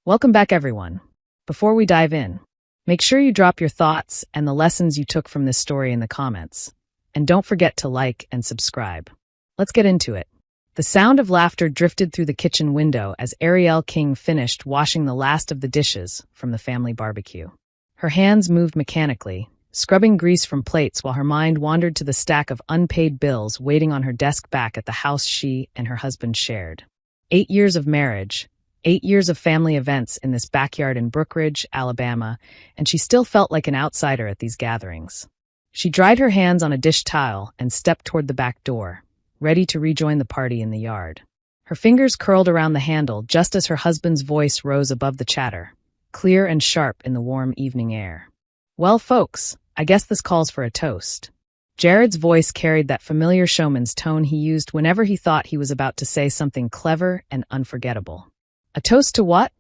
Welcome back, everyone. Before we dive in, make sure you drop your thoughts and the lessons you took from this story in the comments. And don't forget to like and subscribe. Let's get into it. The sound of laughter drifted through the kitchen window as Ariel King finished washing the last of the dishes from the family barbecue. Her hands moved mechanically, scrubbing grease from plates while her mind wandered to the stack of unpaid bills waiting on her desk back at the house she and her husband shared. 8 years of marriage, 8 years of family events in this backyard in Brookridge, Alabama, and she still felt like an outsider at these gatherings. She dried her hands on a dish towel and stepped toward the back door, ready to rejoin the party in the yard. Her fingers curled around the handle just as her husband's voice rose above the chatter, clear and sharp in the warm evening air. "Well, folks, I guess this calls for a toast." Jared's voice carried that familiar showman's tone he used whenever he thought he was about to say something clever and unforgettable. "A toast to what?"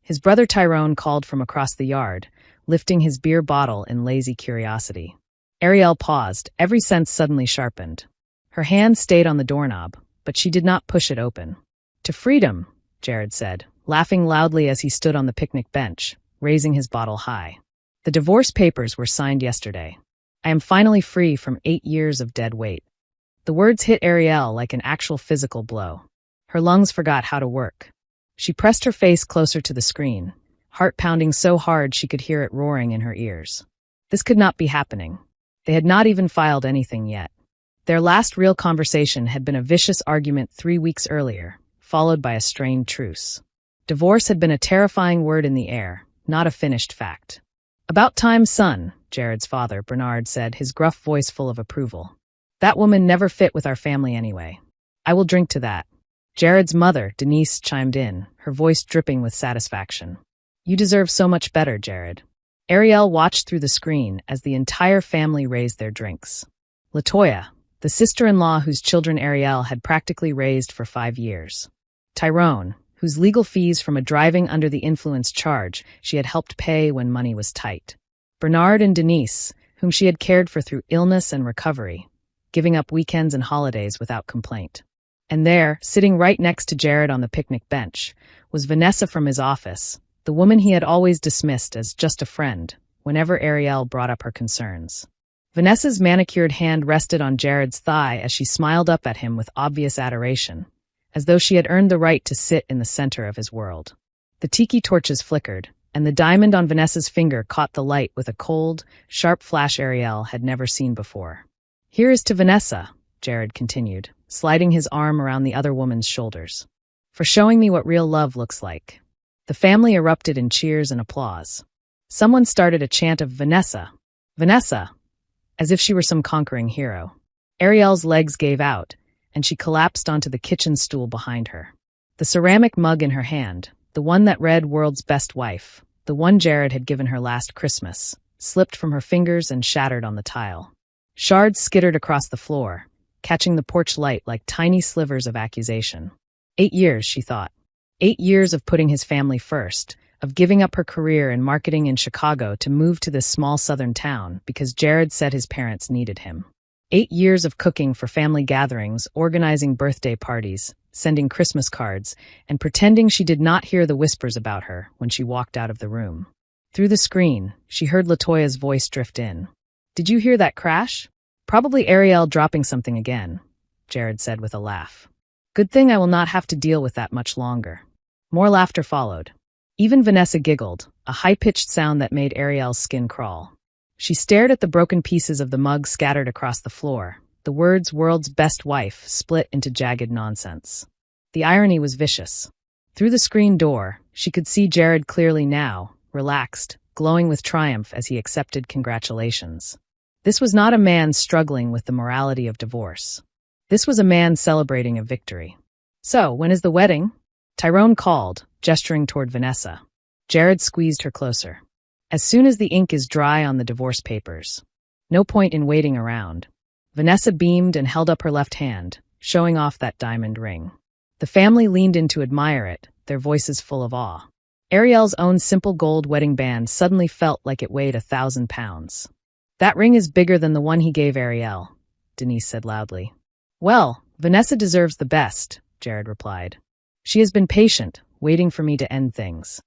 His brother Tyrone called from across the yard, lifting his beer bottle in lazy curiosity. Ariel paused, every sense suddenly sharpened. Her hand stayed on the doorknob, but she did not push it open. "To freedom," Jared said, laughing loudly as he stood on the picnic bench, raising his bottle high. "The divorce papers were signed yesterday. I am finally free from 8 years of dead weight." The words hit Ariel like an actual physical blow. Her lungs forgot how to work. She pressed her face closer to the screen, heart pounding so hard she could hear it roaring in her ears. This could not be happening. They had not even filed anything yet. Their last real conversation had been a vicious argument 3 weeks earlier, followed by a strained truce. Divorce had been a terrifying word in the air, not a finished fact. "About time, son," Jared's father, Bernard, said, his gruff voice full of approval. "That woman never fit with our family anyway. I will drink to that." Jared's mother, Denise, chimed in, her voice dripping with satisfaction. "You deserve so much better, Jared." Ariel watched through the screen as the entire family raised their drinks. Latoya, the sister-in-law whose children Ariel had practically raised for 5 years. Tyrone, whose legal fees from a driving under the influence charge she had helped pay when money was tight. Bernard and Denise, whom she had cared for through illness and recovery, giving up weekends and holidays without complaint. And there, sitting right next to Jared on the picnic bench, was Vanessa from his office, the woman he had always dismissed as just a friend whenever Ariel brought up her concerns. Vanessa's manicured hand rested on Jared's thigh as she smiled up at him with obvious adoration, as though she had earned the right to sit in the center of his world. The tiki torches flickered, and the diamond on Vanessa's finger caught the light with a cold, sharp flash Ariel had never seen before. "Here is to Vanessa," Jared continued, sliding his arm around the other woman's shoulders, "for showing me what real love looks like." The family erupted in cheers and applause. Someone started a chant of "Vanessa, Vanessa," as if she were some conquering hero. Ariel's legs gave out, and she collapsed onto the kitchen stool behind her. The ceramic mug in her hand, the one that read "World's Best Wife," the one Jared had given her last Christmas, slipped from her fingers and shattered on the tile. Shards skittered across the floor, catching the porch light like tiny slivers of accusation. 8 years, she thought. 8 years of putting his family first, of giving up her career in marketing in Chicago to move to this small southern town because Jared said his parents needed him. 8 years of cooking for family gatherings, organizing birthday parties, sending Christmas cards, and pretending she did not hear the whispers about her when she walked out of the room. Through the screen, she heard Latoya's voice drift in. "Did you hear that crash? Probably Ariel dropping something again," Jared said with a laugh. "Good thing I will not have to deal with that much longer." More laughter followed. Even Vanessa giggled, a high-pitched sound that made Ariel's skin crawl. She stared at the broken pieces of the mug scattered across the floor. The words "world's best wife" split into jagged nonsense. The irony was vicious. Through the screen door, she could see Jared clearly now, relaxed, glowing with triumph as he accepted congratulations. This was not a man struggling with the morality of divorce. This was a man celebrating a victory. "So, when is the wedding?" Tyrone called, gesturing toward Vanessa. Jared squeezed her closer. "As soon as the ink is dry on the divorce papers. No point in waiting around." Vanessa beamed and held up her left hand, showing off that diamond ring. The family leaned in to admire it, their voices full of awe. Ariel's own simple gold wedding band suddenly felt like it weighed 1,000 pounds. "That ring is bigger than the one he gave Ariel," Denise said loudly. "Well, Vanessa deserves the best," Jared replied. "She has been patient, waiting for me to end things."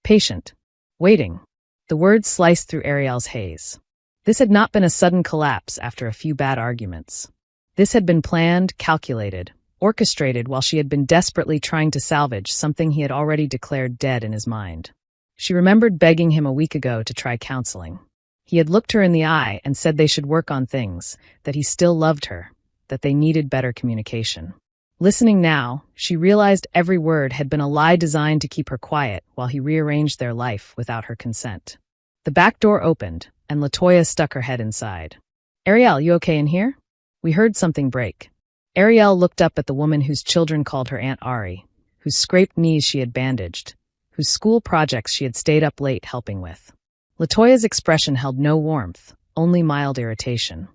Patient. Waiting. The words sliced through Ariel's haze. This had not been a sudden collapse after a few bad arguments. This had been planned, calculated, orchestrated while she had been desperately trying to salvage something he had already declared dead in his mind. She remembered begging him a week ago to try counseling. He had looked her in the eye and said they should work on things, that he still loved her, that they needed better communication. Listening now, she realized every word had been a lie designed to keep her quiet while he rearranged their life without her consent. The back door opened, and LaToya stuck her head inside. "Ariel, you okay in here?" "We heard something break." Ariel looked up at the woman whose children called her Aunt Ari, whose scraped knees she had bandaged, whose school projects she had stayed up late helping with. LaToya's expression held no warmth, only mild irritation.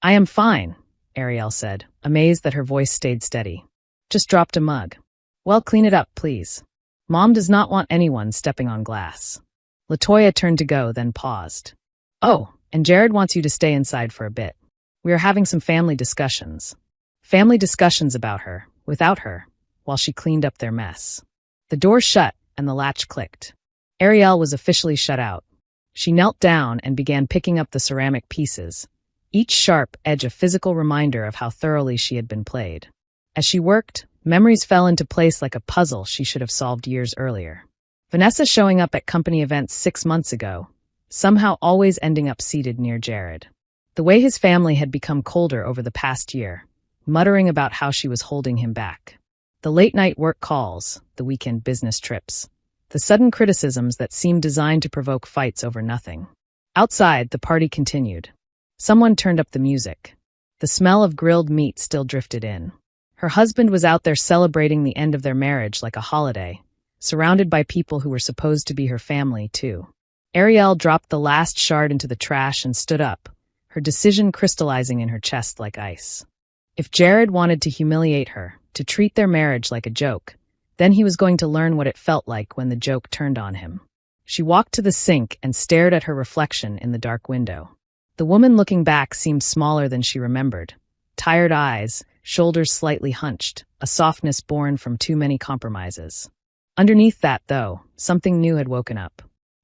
"I am fine," Ariel said, amazed that her voice stayed steady. "Just dropped a mug." "Well, clean it up, please. Mom does not want anyone stepping on glass." LaToya turned to go, then paused. "Oh, and Jared wants you to stay inside for a bit. We are having some family discussions." Family discussions about her, without her, while she cleaned up their mess. The door shut, and the latch clicked. Ariel was officially shut out. She knelt down and began picking up the ceramic pieces, each sharp edge a physical reminder of how thoroughly she had been played. As she worked, memories fell into place like a puzzle she should have solved years earlier. Vanessa showing up at company events 6 months ago, somehow always ending up seated near Jared. The way his family had become colder over the past year, muttering about how she was holding him back. The late-night work calls, the weekend business trips, the sudden criticisms that seemed designed to provoke fights over nothing. Outside, the party continued. Someone turned up the music. The smell of grilled meat still drifted in. Her husband was out there celebrating the end of their marriage like a holiday, surrounded by people who were supposed to be her family, too. Ariel dropped the last shard into the trash and stood up, her decision crystallizing in her chest like ice. If Jared wanted to humiliate her, to treat their marriage like a joke, then he was going to learn what it felt like when the joke turned on him. She walked to the sink and stared at her reflection in the dark window. The woman looking back seemed smaller than she remembered. Tired eyes, shoulders slightly hunched, a softness born from too many compromises. Underneath that, though, something new had woken up.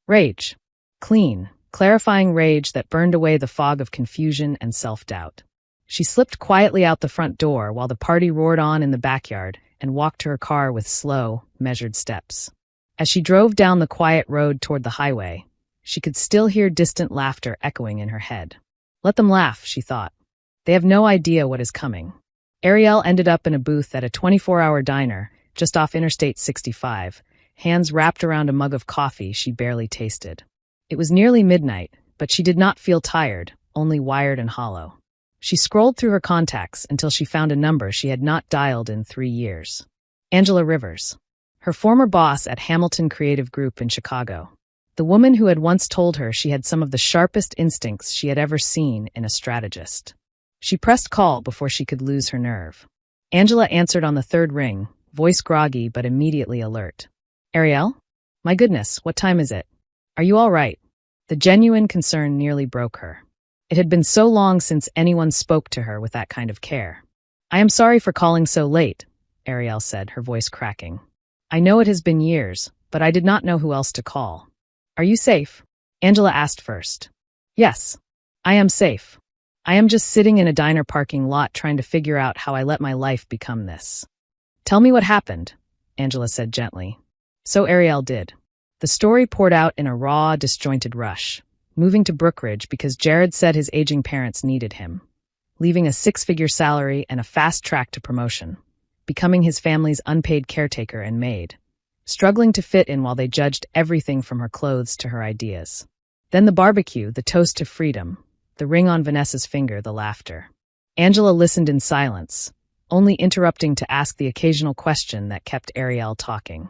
Rage. Clean, clarifying rage that burned away the fog of confusion and self-doubt. She slipped quietly out the front door while the party roared on in the backyard and walked to her car with slow, measured steps. As she drove down the quiet road toward the highway, she could still hear distant laughter echoing in her head. Let them laugh, she thought. They have no idea what is coming. Ariel ended up in a booth at a 24-hour diner just off Interstate 65, hands wrapped around a mug of coffee she barely tasted. It was nearly midnight, but she did not feel tired, only wired and hollow. She scrolled through her contacts until she found a number she had not dialed in 3 years. Angela Rivers, her former boss at Hamilton Creative Group in Chicago. The woman who had once told her she had some of the sharpest instincts she had ever seen in a strategist. She pressed call before she could lose her nerve. Angela answered on the third ring, voice groggy but immediately alert. "Ariel? My goodness, what time is it? Are you all right?" The genuine concern nearly broke her. It had been so long since anyone spoke to her with that kind of care. "I am sorry for calling so late," Ariel said, her voice cracking. "I know it has been years, but I did not know who else to call." "Are you safe?" Angela asked first. "Yes, I am safe. I am just sitting in a diner parking lot trying to figure out how I let my life become this." "Tell me what happened," Angela said gently. So Ariel did. The story poured out in a raw, disjointed rush, moving to Brookridge because Jared said his aging parents needed him, leaving a 6-figure salary and a fast track to promotion, becoming his family's unpaid caretaker and maid, struggling to fit in while they judged everything from her clothes to her ideas. Then the barbecue, the toast to freedom, the ring on Vanessa's finger, the laughter. Angela listened in silence, only interrupting to ask the occasional question that kept Ariel talking.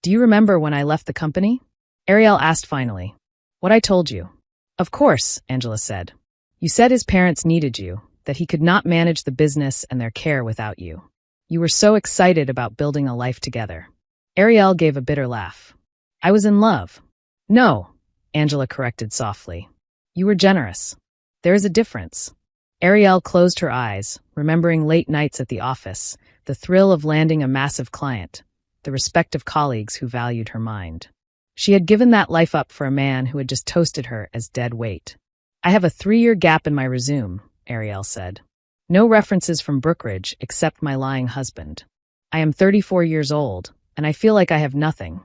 "Do you remember when I left the company?" Ariel asked finally. "What I told you." "Of course," Angela said. "You said his parents needed you, that he could not manage the business and their care without you. You were so excited about building a life together." Ariel gave a bitter laugh. "I was in love." "No," Angela corrected softly. "You were generous. There is a difference." Ariel closed her eyes, remembering late nights at the office, the thrill of landing a massive client, the respect of colleagues who valued her mind. She had given that life up for a man who had just toasted her as dead weight. I have a 3-year gap in my resume, Ariel said. No references from Brookridge except my lying husband. I am 34 years old, and I feel like I have nothing.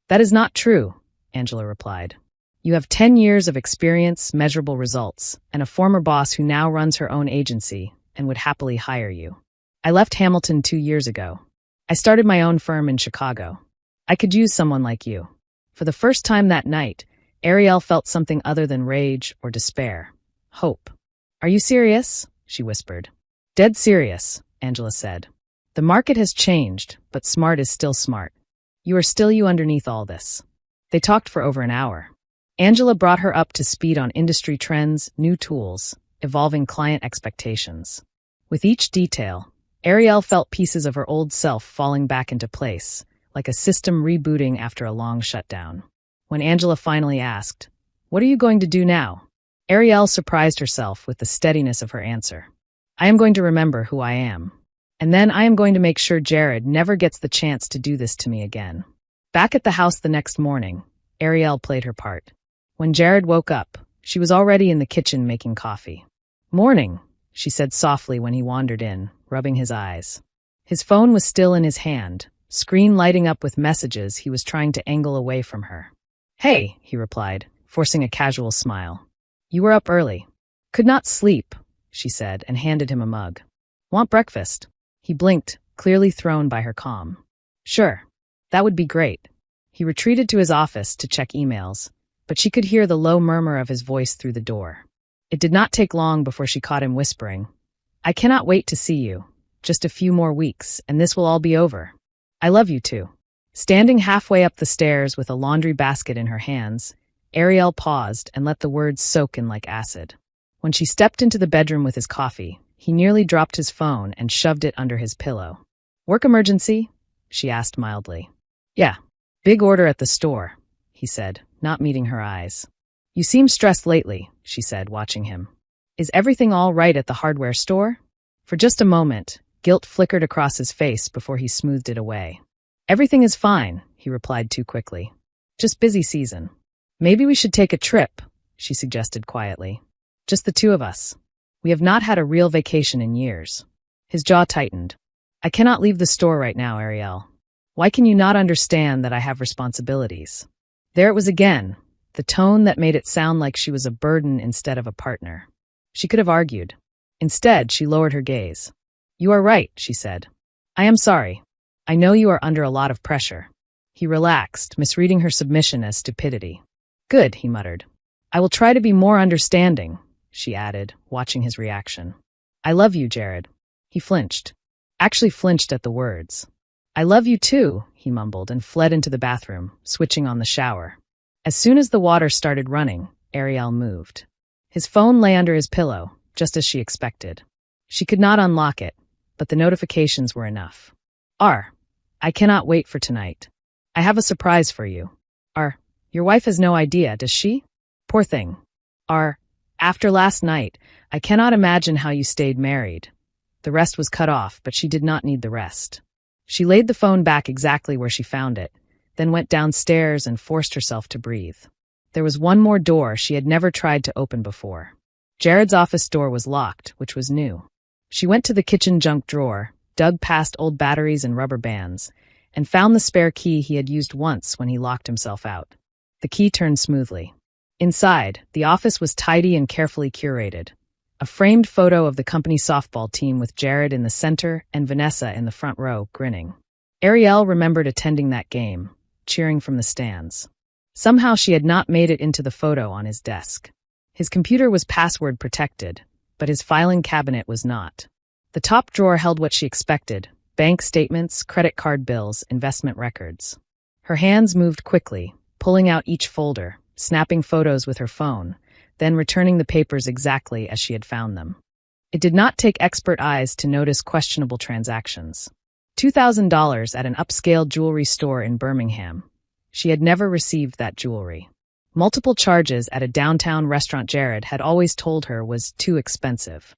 That is not true, Angela replied. You have 10 years of experience, measurable results, and a former boss who now runs her own agency and would happily hire you. I left Hamilton 2 years ago. I started my own firm in Chicago. I could use someone like you. For the first time that night, Ariel felt something other than rage or despair. Hope. Are you serious? She whispered. Dead serious, Angela said. The market has changed, but smart is still smart. You are still you underneath all this. They talked for over an hour. Angela brought her up to speed on industry trends, new tools, evolving client expectations. With each detail, Ariel felt pieces of her old self falling back into place, like a system rebooting after a long shutdown. When Angela finally asked, "What are you going to do now?" Ariel surprised herself with the steadiness of her answer. "I am going to remember who I am. And then I am going to make sure Jared never gets the chance to do this to me again." Back at the house the next morning, Ariel played her part. When Jared woke up, she was already in the kitchen making coffee. "Morning," she said softly when he wandered in, rubbing his eyes. His phone was still in his hand, screen lighting up with messages he was trying to angle away from her. "Hey," he replied, forcing a casual smile. "You were up early." "Could not sleep," she said, and handed him a mug. "Want breakfast?" He blinked, clearly thrown by her calm. "Sure. That would be great." He retreated to his office to check emails, but she could hear the low murmur of his voice through the door. It did not take long before she caught him whispering, "I cannot wait to see you. Just a few more weeks, and this will all be over. I love you too." Standing halfway up the stairs with a laundry basket in her hands, Ariel paused and let the words soak in like acid. When she stepped into the bedroom with his coffee, he nearly dropped his phone and shoved it under his pillow. "Work emergency?" she asked mildly. "Yeah. Big order at the store," he said, not meeting her eyes. "You seem stressed lately," she said, watching him. "Is everything all right at the hardware store?" For just a moment, guilt flickered across his face before he smoothed it away. "Everything is fine," he replied too quickly. "Just busy season." "Maybe we should take a trip," she suggested quietly. "Just the two of us. We have not had a real vacation in years." His jaw tightened. "I cannot leave the store right now, Ariel. Why can you not understand that I have responsibilities?" There it was again, the tone that made it sound like she was a burden instead of a partner. She could have argued. Instead, she lowered her gaze. "You are right," she said. "I am sorry. I know you are under a lot of pressure." He relaxed, misreading her submission as stupidity. "Good," he muttered. "I will try to be more understanding," she added, watching his reaction. "I love you, Jared." He flinched. Actually flinched at the words. "I love you too," he mumbled and fled into the bathroom, switching on the shower. As soon as the water started running, Ariel moved. His phone lay under his pillow, just as she expected. She could not unlock it, but the notifications were enough. I cannot wait for tonight. I have a surprise for you. Your wife has no idea, does she? Poor thing. After last night, I cannot imagine how you stayed married." The rest was cut off, but she did not need the rest. She laid the phone back exactly where she found it, then went downstairs and forced herself to breathe. There was one more door she had never tried to open before. Jared's office door was locked, which was new. She went to the kitchen junk drawer, dug past old batteries and rubber bands, and found the spare key he had used once when he locked himself out. The key turned smoothly. Inside, the office was tidy and carefully curated. A framed photo of the company softball team with Jared in the center and Vanessa in the front row, grinning. Ariel remembered attending that game, cheering from the stands. Somehow she had not made it into the photo on his desk. His computer was password protected, but his filing cabinet was not. The top drawer held what she expected: bank statements, credit card bills, investment records. Her hands moved quickly, pulling out each folder, snapping photos with her phone, then returning the papers exactly as she had found them. It did not take expert eyes to notice questionable transactions. $2,000 at an upscale jewelry store in Birmingham. She had never received that jewelry. Multiple charges at a downtown restaurant Jared had always told her was too expensive.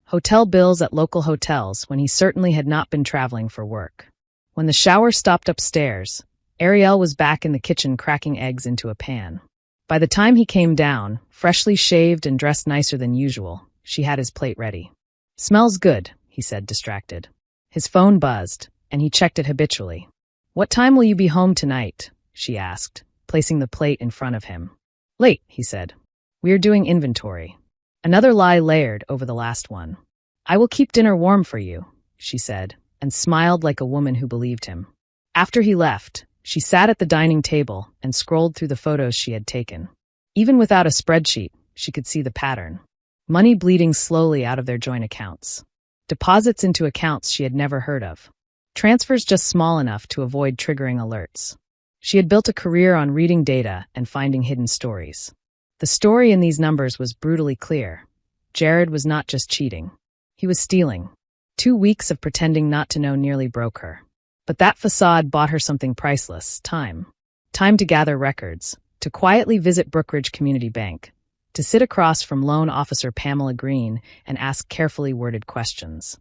Hotel bills at local hotels when he certainly had not been traveling for work. When the shower stopped upstairs, Ariel was back in the kitchen cracking eggs into a pan. By the time he came down, freshly shaved and dressed nicer than usual, she had his plate ready. "Smells good," he said, distracted. His phone buzzed, and he checked it habitually. "What time will you be home tonight?" she asked, placing the plate in front of him. "Late," he said. "We are doing inventory." Another lie layered over the last one. "I will keep dinner warm for you," she said, and smiled like a woman who believed him. After he left, she sat at the dining table and scrolled through the photos she had taken. Even without a spreadsheet, she could see the pattern. Money bleeding slowly out of their joint accounts. Deposits into accounts she had never heard of. Transfers just small enough to avoid triggering alerts. She had built a career on reading data and finding hidden stories. The story in these numbers was brutally clear. Jared was not just cheating. He was stealing. 2 weeks of pretending not to know nearly broke her. But that facade bought her something priceless: time. Time to gather records, to quietly visit Brookridge Community Bank, to sit across from loan officer Pamela Green and ask carefully worded questions.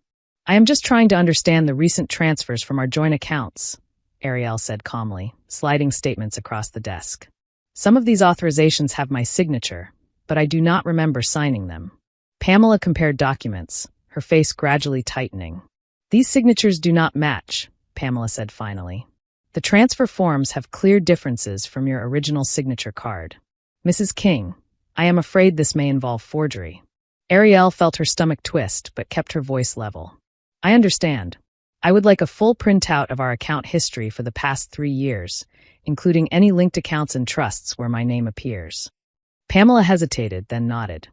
"I am just trying to understand the recent transfers from our joint accounts," Ariel said calmly, sliding statements across the desk. "Some of these authorizations have my signature, but I do not remember signing them." Pamela compared documents, her face gradually tightening. "These signatures do not match," Pamela said finally. "The transfer forms have clear differences from your original signature card. Mrs. King, I am afraid this may involve forgery." Ariel felt her stomach twist, but kept her voice level. "I understand. I would like a full printout of our account history for the past 3 years, including any linked accounts and trusts where my name appears." Pamela hesitated, then nodded.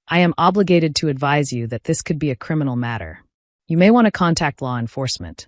"I am obligated to advise you that this could be a criminal matter. You may want to contact law enforcement."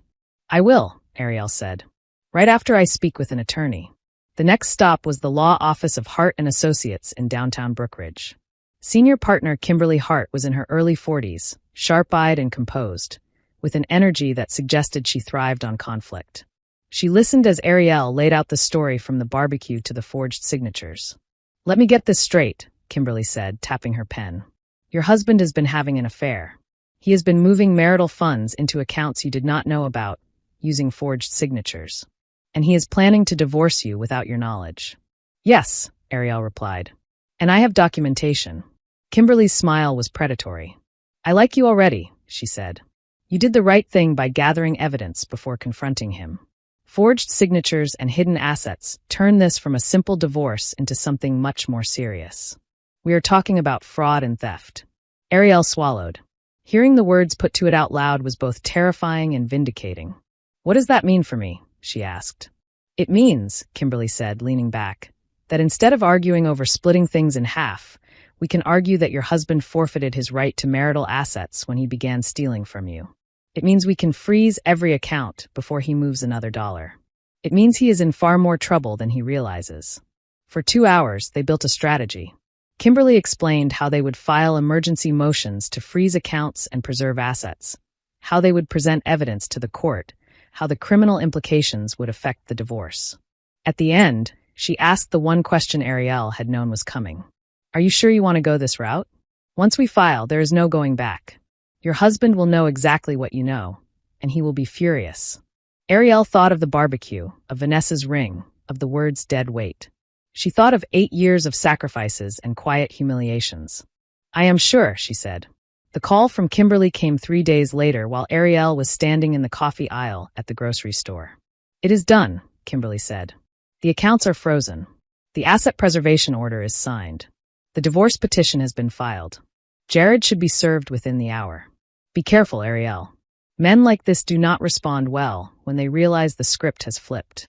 "I will," Ariel said, "right after I speak with an attorney." The next stop was the law office of Hart and Associates in downtown Brookridge. Senior partner Kimberly Hart was in her early 40s, sharp-eyed and composed, with an energy that suggested she thrived on conflict. She listened as Ariel laid out the story from the barbecue to the forged signatures. "Let me get this straight," Kimberly said, tapping her pen. "Your husband has been having an affair. He has been moving marital funds into accounts you did not know about, using forged signatures. And he is planning to divorce you without your knowledge." "Yes," Ariel replied. "And I have documentation." Kimberly's smile was predatory. "I like you already," she said. "You did the right thing by gathering evidence before confronting him. Forged signatures and hidden assets turn this from a simple divorce into something much more serious. We are talking about fraud and theft." Ariel swallowed. Hearing the words put to it out loud was both terrifying and vindicating. "What does that mean for me?" she asked. "It means," Kimberly said, leaning back, "that instead of arguing over splitting things in half, we can argue that your husband forfeited his right to marital assets when he began stealing from you. It means we can freeze every account before he moves another dollar. It means he is in far more trouble than he realizes." For 2 hours, they built a strategy. Kimberly explained how they would file emergency motions to freeze accounts and preserve assets, how they would present evidence to the court, how the criminal implications would affect the divorce. At the end, she asked the one question Ariel had known was coming. "Are you sure you want to go this route? Once we file, there is no going back. Your husband will know exactly what you know, and he will be furious." Ariel thought of the barbecue, of Vanessa's ring, of the words dead weight. She thought of 8 years of sacrifices and quiet humiliations. "I am sure," she said. The call from Kimberly came 3 days later while Ariel was standing in the coffee aisle at the grocery store. "It is done," Kimberly said. "The accounts are frozen. The asset preservation order is signed. The divorce petition has been filed. Jared should be served within the hour. Be careful, Ariel. Men like this do not respond well when they realize the script has flipped."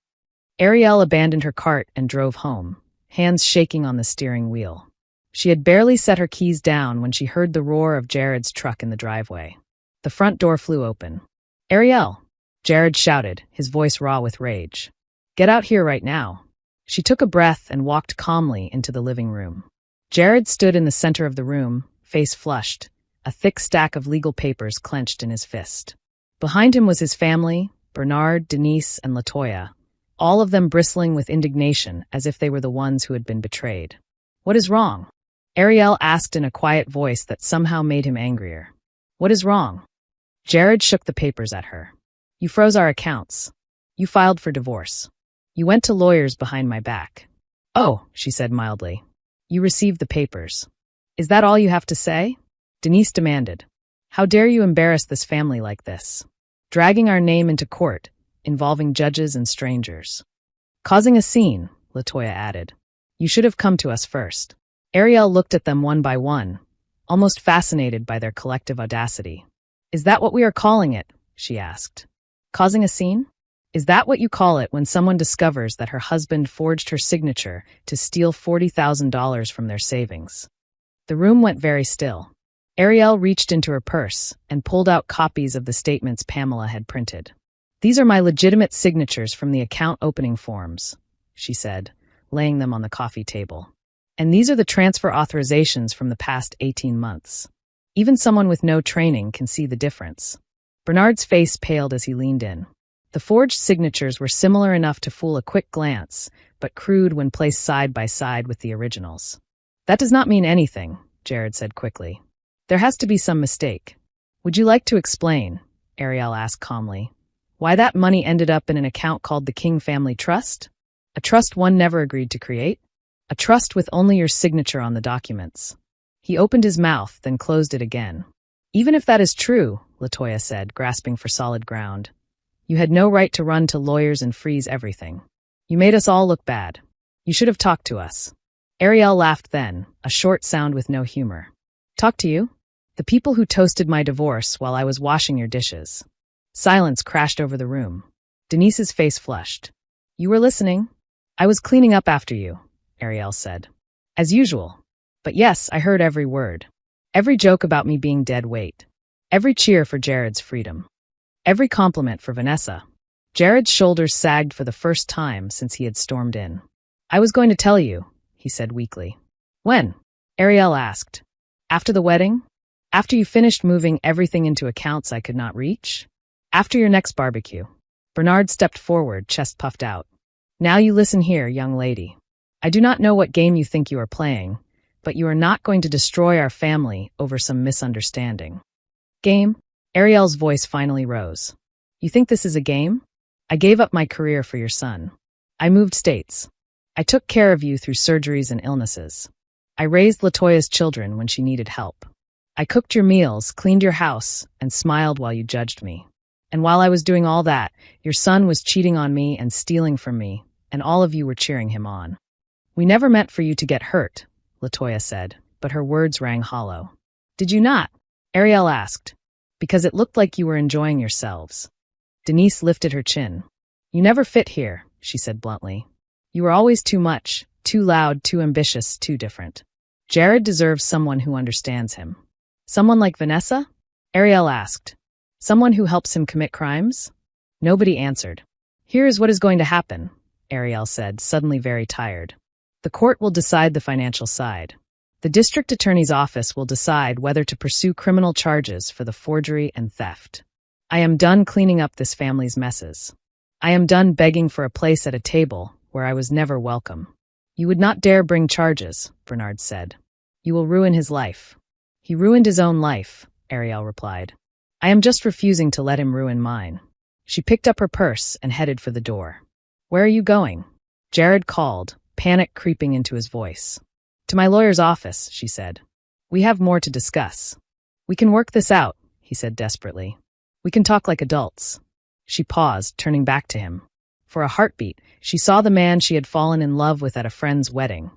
Ariel abandoned her cart and drove home, hands shaking on the steering wheel. She had barely set her keys down when she heard the roar of Jared's truck in the driveway. The front door flew open. "Ariel!" Jared shouted, his voice raw with rage. "Get out here right now." She took a breath and walked calmly into the living room. Jared stood in the center of the room, face flushed, a thick stack of legal papers clenched in his fist. Behind him was his family, Bernard, Denise, and LaToya, all of them bristling with indignation as if they were the ones who had been betrayed. "What is wrong?" Ariel asked in a quiet voice that somehow made him angrier. "What is wrong?" Jared shook the papers at her. "You froze our accounts. You filed for divorce. You went to lawyers behind my back. Oh, she said mildly. You received the papers. Is that all you have to say? Denise demanded. How dare you embarrass this family like this? Dragging our name into court, involving judges and strangers. Causing a scene, Latoya added. You should have come to us first. Ariel looked at them one by one, almost fascinated by their collective audacity. Is that what we are calling it? She asked. Causing a scene? Is that what you call it when someone discovers that her husband forged her signature to steal $40,000 from their savings? The room went very still. Ariel reached into her purse and pulled out copies of the statements Pamela had printed. These are my legitimate signatures from the account opening forms, she said, laying them on the coffee table. And these are the transfer authorizations from the past 18 months. Even someone with no training can see the difference. Bernard's face paled as he leaned in. The forged signatures were similar enough to fool a quick glance, but crude when placed side by side with the originals. That does not mean anything, Jared said quickly. There has to be some mistake. Would you like to explain, Ariel asked calmly, why that money ended up in an account called the King Family Trust? A trust one never agreed to create? A trust with only your signature on the documents. He opened his mouth, then closed it again. Even if that is true, Latoya said, grasping for solid ground, you had no right to run to lawyers and freeze everything. You made us all look bad. You should have talked to us. Ariel laughed then, a short sound with no humor. Talk to you? The people who toasted my divorce while I was washing your dishes. Silence crashed over the room. Denise's face flushed. You were listening? I was cleaning up after you, Ariel said. As usual. But yes, I heard every word. Every joke about me being dead weight. Every cheer for Jared's freedom. Every compliment for Vanessa. Jared's shoulders sagged for the first time since he had stormed in. I was going to tell you, he said weakly. When? Ariel asked. After the wedding? After you finished moving everything into accounts I could not reach? After your next barbecue. Bernard stepped forward, chest puffed out. Now you listen here, young lady. I do not know what game you think you are playing, but you are not going to destroy our family over some misunderstanding. Game? Ariel's voice finally rose. You think this is a game? I gave up my career for your son. I moved states. I took care of you through surgeries and illnesses. I raised Latoya's children when she needed help. I cooked your meals, cleaned your house, and smiled while you judged me. And while I was doing all that, your son was cheating on me and stealing from me, and all of you were cheering him on. We never meant for you to get hurt, Latoya said, but her words rang hollow. Did you not? Ariel asked. Because it looked like you were enjoying yourselves. Denise lifted her chin. You never fit here, she said bluntly. You were always too much, too loud, too ambitious, too different. Jared deserves someone who understands him. Someone like Vanessa? Ariel asked. Someone who helps him commit crimes? Nobody answered. Here is what is going to happen, Ariel said, suddenly very tired. The court will decide the financial side. The district attorney's office will decide whether to pursue criminal charges for the forgery and theft. I am done cleaning up this family's messes. I am done begging for a place at a table where I was never welcome. You would not dare bring charges, Bernard said. You will ruin his life. He ruined his own life, Ariel replied. I am just refusing to let him ruin mine. She picked up her purse and headed for the door. Where are you going? Jared called, panic creeping into his voice. To my lawyer's office, she said. We have more to discuss. We can work this out, he said desperately. We can talk like adults. She paused, turning back to him. For a heartbeat, she saw the man she had fallen in love with at a friend's wedding,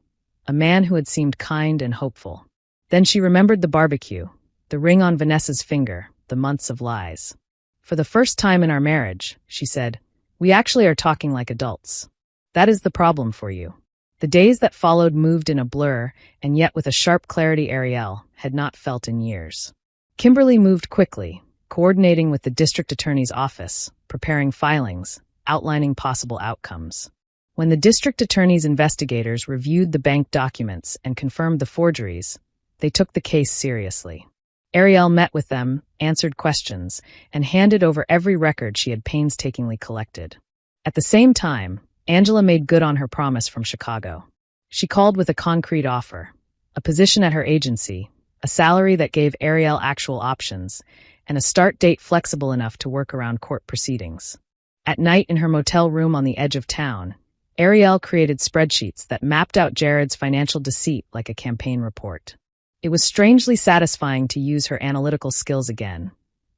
a man who had seemed kind and hopeful. Then she remembered the barbecue, the ring on Vanessa's finger, the months of lies. For the first time in our marriage, she said, we actually are talking like adults. That is the problem for you. The days that followed moved in a blur, and yet with a sharp clarity Ariel had not felt in years. Kimberly moved quickly, coordinating with the district attorney's office, preparing filings, outlining possible outcomes. When the district attorney's investigators reviewed the bank documents and confirmed the forgeries, they took the case seriously. Ariel met with them, answered questions, and handed over every record she had painstakingly collected. At the same time, Angela made good on her promise from Chicago. She called with a concrete offer, a position at her agency, a salary that gave Ariel actual options, and a start date flexible enough to work around court proceedings. At night in her motel room on the edge of town, Ariel created spreadsheets that mapped out Jared's financial deceit like a campaign report. It was strangely satisfying to use her analytical skills again,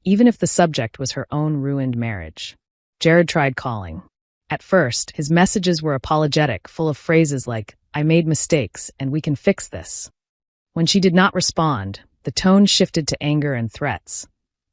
even if the subject was her own ruined marriage. Jared tried calling. At first, his messages were apologetic, full of phrases like, "I made mistakes, and we can fix this." When she did not respond, the tone shifted to anger and threats.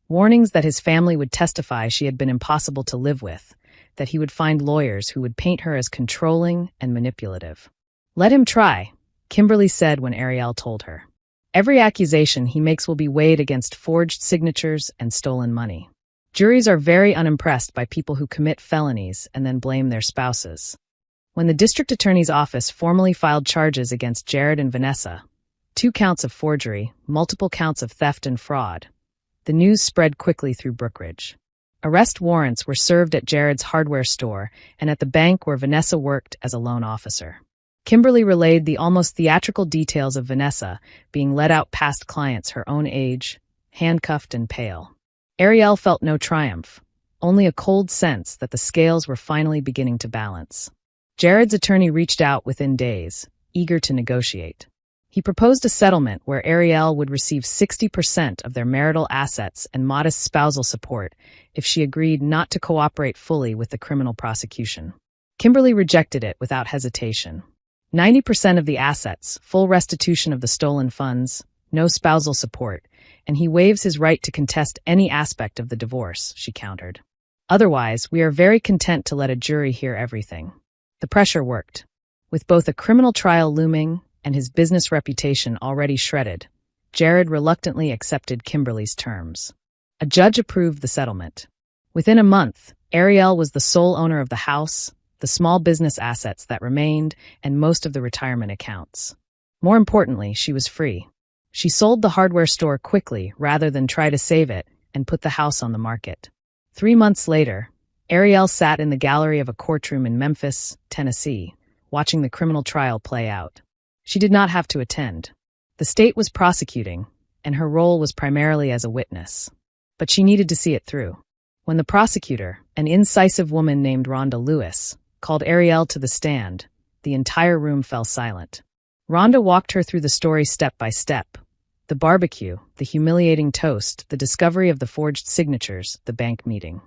Warnings that his family would testify she had been impossible to live with, that he would find lawyers who would paint her as controlling and manipulative. "Let him try," Kimberly said when Ariel told her. "Every accusation he makes will be weighed against forged signatures and stolen money. Juries are very unimpressed by people who commit felonies and then blame their spouses." When the district attorney's office formally filed charges against Jared and Vanessa, 2 counts of forgery, multiple counts of theft and fraud, the news spread quickly through Brookridge. Arrest warrants were served at Jared's hardware store and at the bank where Vanessa worked as a loan officer. Kimberly relayed the almost theatrical details of Vanessa being led out past clients her own age, handcuffed and pale. Ariel felt no triumph, only a cold sense that the scales were finally beginning to balance. Jared's attorney reached out within days, eager to negotiate. He proposed a settlement where Ariel would receive 60% of their marital assets and modest spousal support if she agreed not to cooperate fully with the criminal prosecution. Kimberly rejected it without hesitation. 90% of the assets, full restitution of the stolen funds, no spousal support, and he waives his right to contest any aspect of the divorce, she countered. "Otherwise, we are very content to let a jury hear everything." The pressure worked. With both a criminal trial looming and his business reputation already shredded, Jared reluctantly accepted Kimberly's terms. A judge approved the settlement. Within a month, Ariel was the sole owner of the house, the small business assets that remained, and most of the retirement accounts. More importantly, she was free. She sold the hardware store quickly rather than try to save it and put the house on the market. 3 months later, Ariel sat in the gallery of a courtroom in Memphis, Tennessee, watching the criminal trial play out. She did not have to attend. The state was prosecuting, and her role was primarily as a witness. But she needed to see it through. When the prosecutor, an incisive woman named Rhonda Lewis, called Ariel to the stand, the entire room fell silent. Rhonda walked her through the story step by step. The barbecue, the humiliating toast, the discovery of the forged signatures, the bank meeting.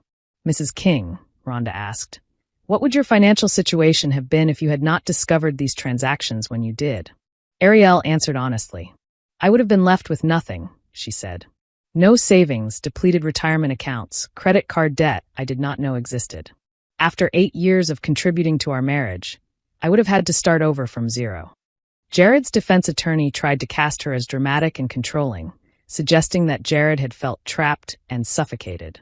"Mrs. King," Rhonda asked, "what would your financial situation have been if you had not discovered these transactions when you did?" Ariel answered honestly. "I would have been left with nothing," she said. "No savings, depleted retirement accounts, credit card debt I did not know existed. After 8 years of contributing to our marriage, I would have had to start over from zero." Jared's defense attorney tried to cast her as dramatic and controlling, suggesting that Jared had felt trapped and suffocated.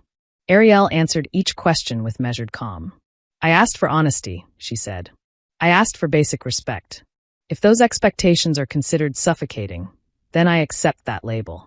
Ariel answered each question with measured calm. "I asked for honesty," she said. "I asked for basic respect. If those expectations are considered suffocating, then I accept that label."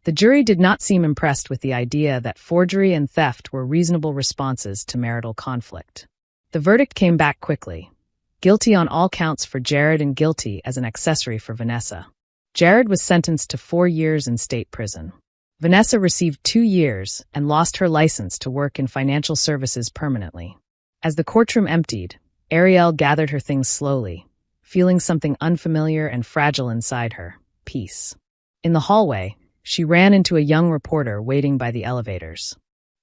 The jury did not seem impressed with the idea that forgery and theft were reasonable responses to marital conflict. The verdict came back quickly. Guilty on all counts for Jared and guilty as an accessory for Vanessa. Jared was sentenced to 4 years in state prison. Vanessa received 2 years and lost her license to work in financial services permanently. As the courtroom emptied, Ariel gathered her things slowly, feeling something unfamiliar and fragile inside her, peace. In the hallway, she ran into a young reporter waiting by the elevators.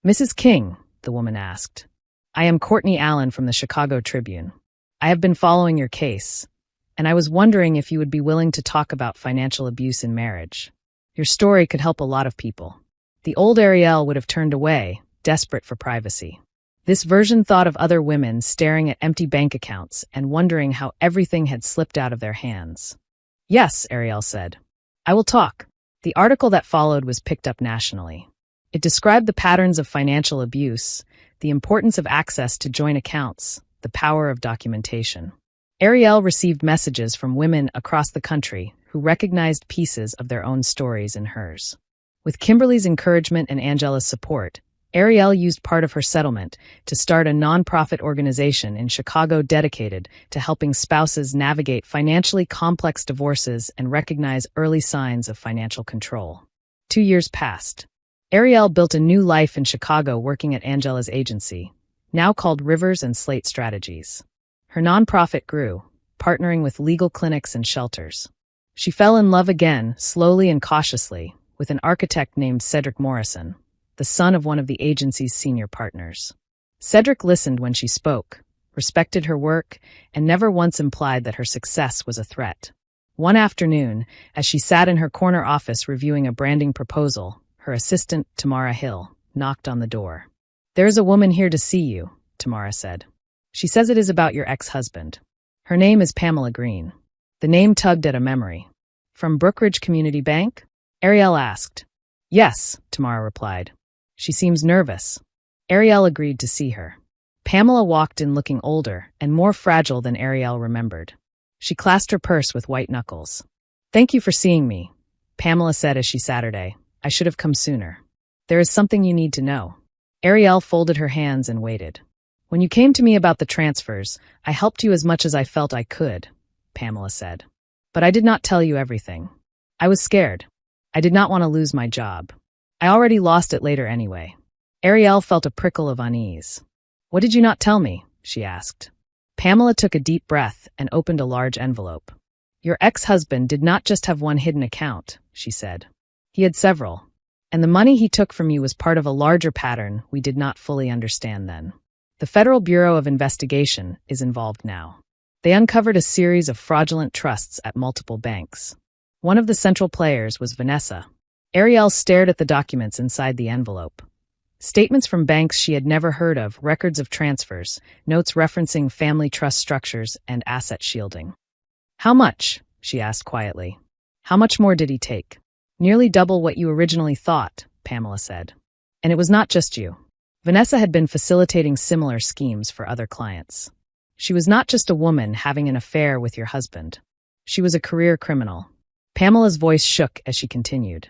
"Mrs. King," the woman asked. "I am Courtney Allen from the Chicago Tribune. I have been following your case, and I was wondering if you would be willing to talk about financial abuse in marriage. Your story could help a lot of people." The old Ariel would have turned away, desperate for privacy. This version thought of other women staring at empty bank accounts and wondering how everything had slipped out of their hands. "Yes," Ariel said. "I will talk." The article that followed was picked up nationally. It described the patterns of financial abuse, the importance of access to joint accounts, the power of documentation. Ariel received messages from women across the country who recognized pieces of their own stories in hers. With Kimberly's encouragement and Angela's support, Ariel used part of her settlement to start a nonprofit organization in Chicago dedicated to helping spouses navigate financially complex divorces and recognize early signs of financial control. 2 years passed. Ariel built a new life in Chicago working at Angela's agency, now called Rivers and Slate Strategies. Her nonprofit grew, partnering with legal clinics and shelters. She fell in love again, slowly and cautiously, with an architect named Cedric Morrison, the son of one of the agency's senior partners. Cedric listened when she spoke, respected her work, and never once implied that her success was a threat. One afternoon, as she sat in her corner office reviewing a branding proposal, her assistant, Tamara Hill, knocked on the door. "There is a woman here to see you," Tamara said. "She says it is about your ex-husband. Her name is Pamela Green." The name tugged at a memory. "From Brookridge Community Bank?" Ariel asked. "Yes," Tamara replied. "She seems nervous." Ariel agreed to see her. Pamela walked in looking older and more fragile than Ariel remembered. She clasped her purse with white knuckles. "Thank you for seeing me," Pamela said as she Saturday. "I should have come sooner. There is something you need to know." Ariel folded her hands and waited. "When you came to me about the transfers, I helped you as much as I felt I could," Pamela said. "But I did not tell you everything. I was scared. I did not want to lose my job. I already lost it later anyway." Ariel felt a prickle of unease. "What did you not tell me?" she asked. Pamela took a deep breath and opened a large envelope. "Your ex-husband did not just have one hidden account," she said. "He had several. And the money he took from you was part of a larger pattern we did not fully understand then. The Federal Bureau of Investigation is involved now. They uncovered a series of fraudulent trusts at multiple banks. One of the central players was Vanessa." Ariel stared at the documents inside the envelope. Statements from banks she had never heard of, records of transfers, notes referencing family trust structures, and asset shielding. "How much?" she asked quietly. "How much more did he take?" "Nearly double what you originally thought," Pamela said. "And it was not just you. Vanessa had been facilitating similar schemes for other clients. She was not just a woman having an affair with your husband. She was a career criminal." Pamela's voice shook as she continued.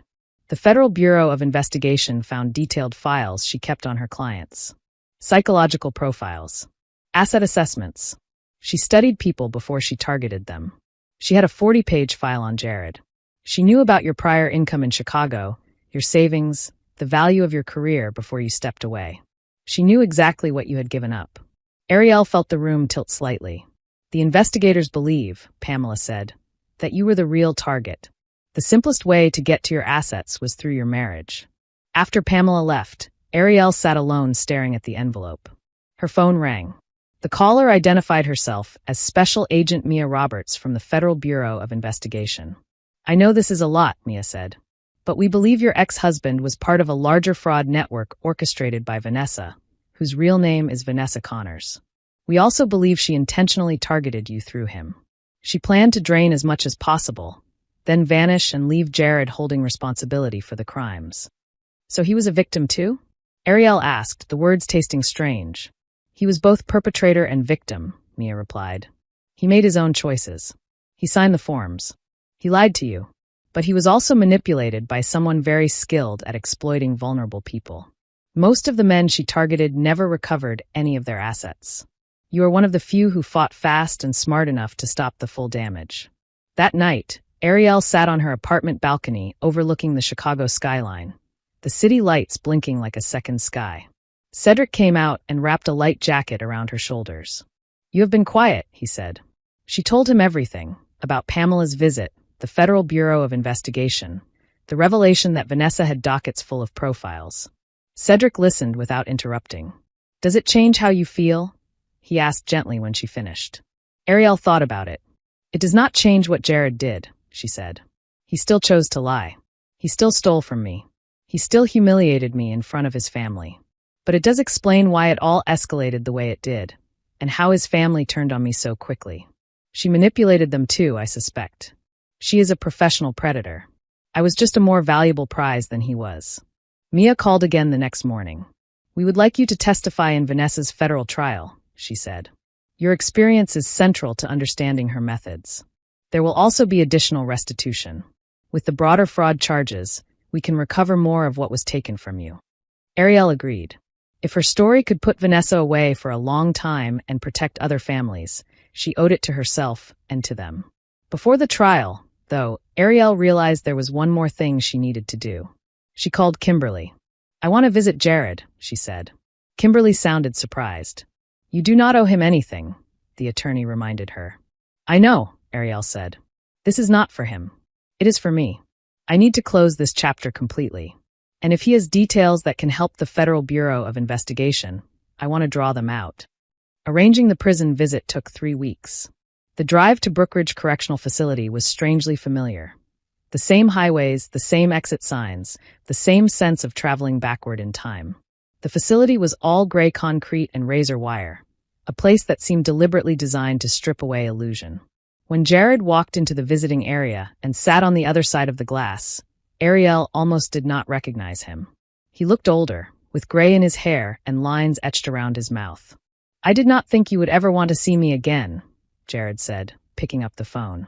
"The Federal Bureau of Investigation found detailed files she kept on her clients. Psychological profiles. Asset assessments. She studied people before she targeted them. She had a 40-page file on Jared. She knew about your prior income in Chicago, your savings, the value of your career before you stepped away. She knew exactly what you had given up." Ariel felt the room tilt slightly. "The investigators believe," Pamela said, "that you were the real target. The simplest way to get to your assets was through your marriage." After Pamela left, Ariel sat alone staring at the envelope. Her phone rang. The caller identified herself as Special Agent Mia Roberts from the Federal Bureau of Investigation. "I know this is a lot," Mia said, "but we believe your ex-husband was part of a larger fraud network orchestrated by Vanessa, whose real name is Vanessa Connors. We also believe she intentionally targeted you through him. She planned to drain as much as possible, then vanish and leave Jared holding responsibility for the crimes." "So he was a victim too?" Ariel asked, the words tasting strange. "He was both perpetrator and victim," Mia replied. "He made his own choices. He signed the forms. He lied to you. But he was also manipulated by someone very skilled at exploiting vulnerable people. Most of the men she targeted never recovered any of their assets. You are one of the few who fought fast and smart enough to stop the full damage." That night, Ariel sat on her apartment balcony overlooking the Chicago skyline, the city lights blinking like a second sky. Cedric came out and wrapped a light jacket around her shoulders. "You have been quiet," he said. She told him everything, about Pamela's visit, the Federal Bureau of Investigation, the revelation that Vanessa had dockets full of profiles. Cedric listened without interrupting. "Does it change how you feel?" he asked gently when she finished. Ariel thought about it. "It does not change what Jared did," she said. "He still chose to lie. He still stole from me. He still humiliated me in front of his family. But it does explain why it all escalated the way it did, and how his family turned on me so quickly. She manipulated them too, I suspect. She is a professional predator. I was just a more valuable prize than he was." Mia called again the next morning. "We would like you to testify in Vanessa's federal trial," she said. "Your experience is central to understanding her methods. There will also be additional restitution. With the broader fraud charges, we can recover more of what was taken from you." Ariel agreed. If her story could put Vanessa away for a long time and protect other families, she owed it to herself and to them. Before the trial, though, Ariel realized there was one more thing she needed to do. She called Kimberly. "I want to visit Jared," she said. Kimberly sounded surprised. "You do not owe him anything," the attorney reminded her. I know, Ariel said. This is not for him. It is for me. I need to close this chapter completely. And if he has details that can help the Federal Bureau of Investigation, I want to draw them out. Arranging the prison visit took 3 weeks. The drive to Brookridge Correctional Facility was strangely familiar. The same highways, the same exit signs, the same sense of traveling backward in time. The facility was all gray concrete and razor wire, a place that seemed deliberately designed to strip away illusion. When Jared walked into the visiting area and sat on the other side of the glass, Ariel almost did not recognize him. He looked older, with gray in his hair and lines etched around his mouth. I did not think you would ever want to see me again, Jared said, picking up the phone.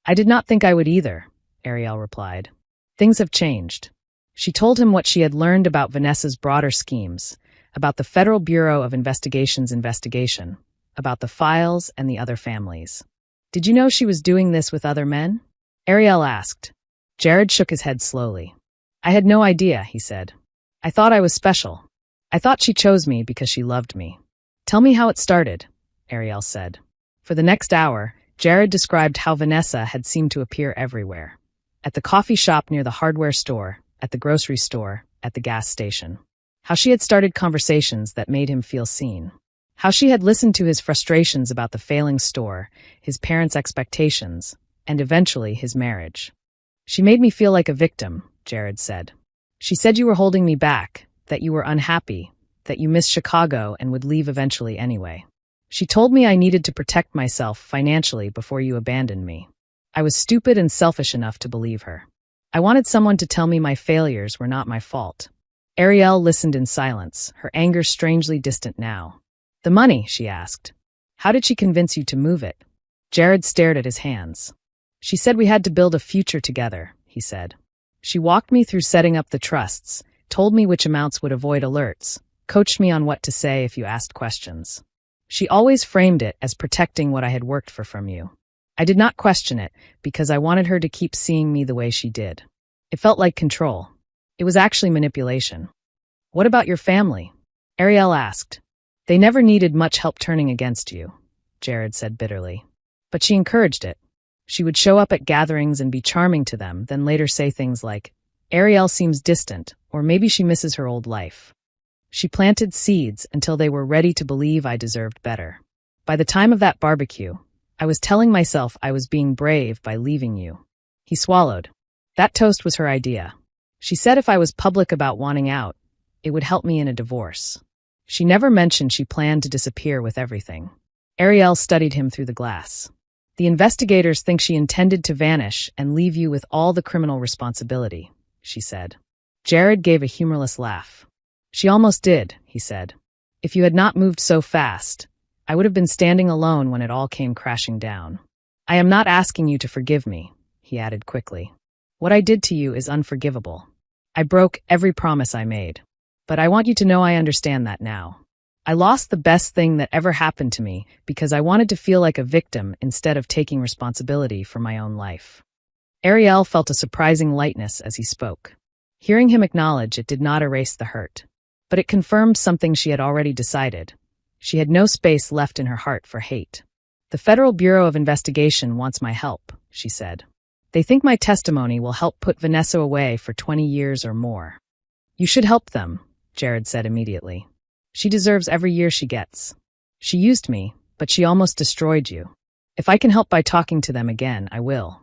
I did not think I would either, Ariel replied. Things have changed. She told him what she had learned about Vanessa's broader schemes, about the Federal Bureau of Investigation's investigation, about the files and the other families. Did you know she was doing this with other men? Ariel asked. Jared shook his head slowly. I had no idea, he said. I thought I was special. I thought she chose me because she loved me. Tell me how it started, Ariel said. For the next hour, Jared described how Vanessa had seemed to appear everywhere. At the coffee shop near the hardware store, at the grocery store, at the gas station. How she had started conversations that made him feel seen. How she had listened to his frustrations about the failing store, his parents' expectations, and eventually his marriage. She made me feel like a victim, Jared said. She said you were holding me back, that you were unhappy, that you missed Chicago and would leave eventually anyway. She told me I needed to protect myself financially before you abandoned me. I was stupid and selfish enough to believe her. I wanted someone to tell me my failures were not my fault. Ariel listened in silence, her anger strangely distant now. The money, she asked. How did she convince you to move it? Jared stared at his hands. She said we had to build a future together, he said. She walked me through setting up the trusts, told me which amounts would avoid alerts, coached me on what to say if you asked questions. She always framed it as protecting what I had worked for from you. I did not question it, because I wanted her to keep seeing me the way she did. It felt like control. It was actually manipulation. What about your family? Ariel asked. They never needed much help turning against you, Jared said bitterly. But she encouraged it. She would show up at gatherings and be charming to them, then later say things like, Ariel seems distant, or maybe she misses her old life. She planted seeds until they were ready to believe I deserved better. By the time of that barbecue, I was telling myself I was being brave by leaving you. He swallowed. That toast was her idea. She said if I was public about wanting out, it would help me in a divorce. She never mentioned she planned to disappear with everything. Ariel studied him through the glass. The investigators think she intended to vanish and leave you with all the criminal responsibility, she said. Jared gave a humorless laugh. She almost did, he said. If you had not moved so fast, I would have been standing alone when it all came crashing down. I am not asking you to forgive me, he added quickly. What I did to you is unforgivable. I broke every promise I made. But I want you to know I understand that now. I lost the best thing that ever happened to me because I wanted to feel like a victim instead of taking responsibility for my own life. Ariel felt a surprising lightness as he spoke. Hearing him acknowledge it did not erase the hurt. But it confirmed something she had already decided. She had no space left in her heart for hate. The Federal Bureau of Investigation wants my help, she said. They think my testimony will help put Vanessa away for 20 years or more. You should help them, Jared said immediately. She deserves every year she gets. She used me, but she almost destroyed you. If I can help by talking to them again, I will.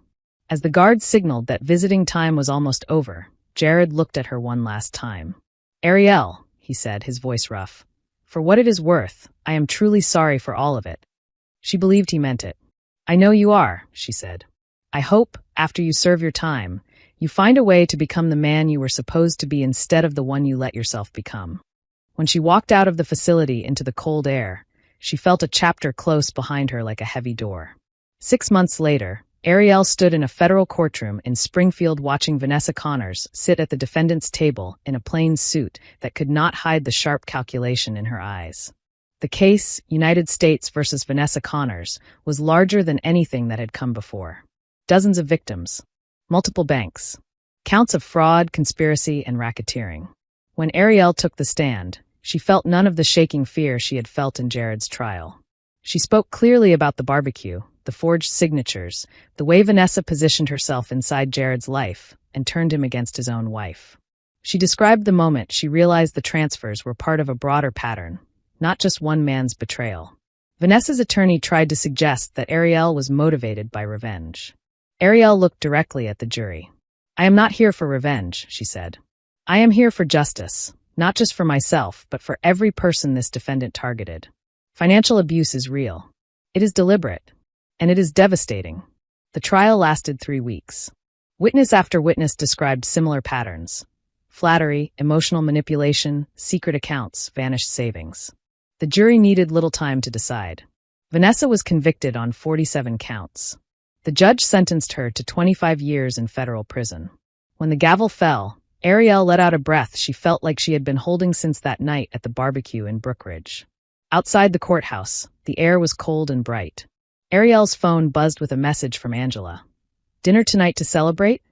As the guard signaled that visiting time was almost over, Jared looked at her one last time. Ariel, he said, his voice rough. For what it is worth, I am truly sorry for all of it. She believed he meant it. I know you are, she said. I hope, after you serve your time, you find a way to become the man you were supposed to be instead of the one you let yourself become. When she walked out of the facility into the cold air, she felt a chapter close behind her like a heavy door. 6 months later, Ariel stood in a federal courtroom in Springfield watching Vanessa Connors sit at the defendant's table in a plain suit that could not hide the sharp calculation in her eyes. The case, United States versus Vanessa Connors, was larger than anything that had come before. Dozens of victims. Multiple banks. Counts of fraud, conspiracy, and racketeering. When Ariel took the stand, she felt none of the shaking fear she had felt in Jared's trial. She spoke clearly about the barbecue, the forged signatures, the way Vanessa positioned herself inside Jared's life and turned him against his own wife. She described the moment she realized the transfers were part of a broader pattern, not just one man's betrayal. Vanessa's attorney tried to suggest that Ariel was motivated by revenge. Ariel looked directly at the jury. "I am not here for revenge," she said. "I am here for justice, not just for myself, but for every person this defendant targeted. Financial abuse is real. It is deliberate. And it is devastating." The trial lasted 3 weeks. Witness after witness described similar patterns: flattery, emotional manipulation, secret accounts, vanished savings. The jury needed little time to decide. Vanessa was convicted on 47 counts. The judge sentenced her to 25 years in federal prison. When the gavel fell, Ariel let out a breath she felt like she had been holding since that night at the barbecue in Brookridge. Outside the courthouse, the air was cold and bright. Ariel's phone buzzed with a message from Angela. "Dinner tonight to celebrate?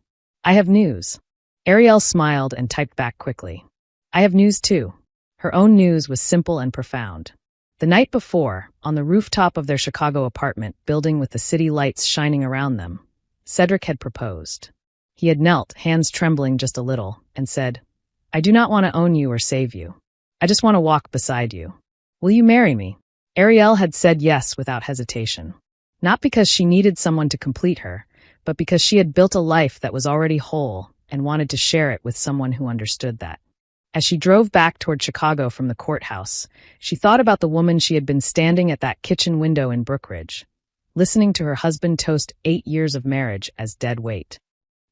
I have news." Ariel smiled and typed back quickly. "I have news too." Her own news was simple and profound. The night before, on the rooftop of their Chicago apartment building with the city lights shining around them, Cedric had proposed. He had knelt, hands trembling just a little, and said, "I do not want to own you or save you. I just want to walk beside you. Will you marry me?" Ariel had said yes without hesitation. Not because she needed someone to complete her, but because she had built a life that was already whole and wanted to share it with someone who understood that. As she drove back toward Chicago from the courthouse, she thought about the woman she had been standing at that kitchen window in Brookridge, listening to her husband toast 8 years of marriage as dead weight.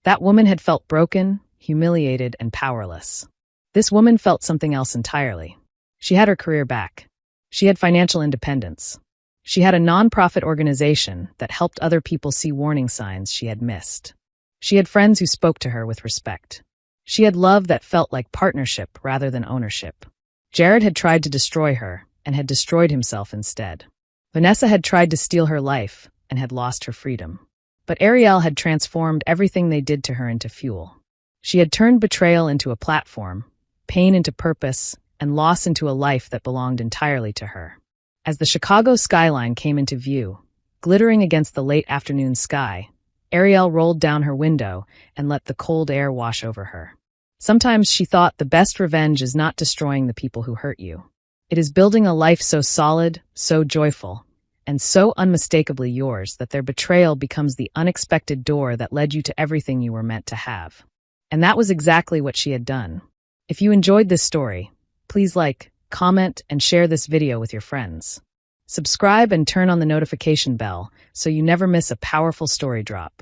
That woman had felt broken, humiliated, and powerless. This woman felt something else entirely. She had her career back. She had financial independence. She had a nonprofit organization that helped other people see warning signs she had missed. She had friends who spoke to her with respect. She had love that felt like partnership rather than ownership. Jared had tried to destroy her and had destroyed himself instead. Vanessa had tried to steal her life and had lost her freedom. But Ariel had transformed everything they did to her into fuel. She had turned betrayal into a platform, pain into purpose, and loss into a life that belonged entirely to her. As the Chicago skyline came into view, glittering against the late afternoon sky, Ariel rolled down her window and let the cold air wash over her. Sometimes she thought the best revenge is not destroying the people who hurt you. It is building a life so solid, so joyful, and so unmistakably yours that their betrayal becomes the unexpected door that led you to everything you were meant to have. And that was exactly what she had done. If you enjoyed this story, please like, comment, and share this video with your friends. Subscribe and turn on the notification bell so you never miss a powerful story drop.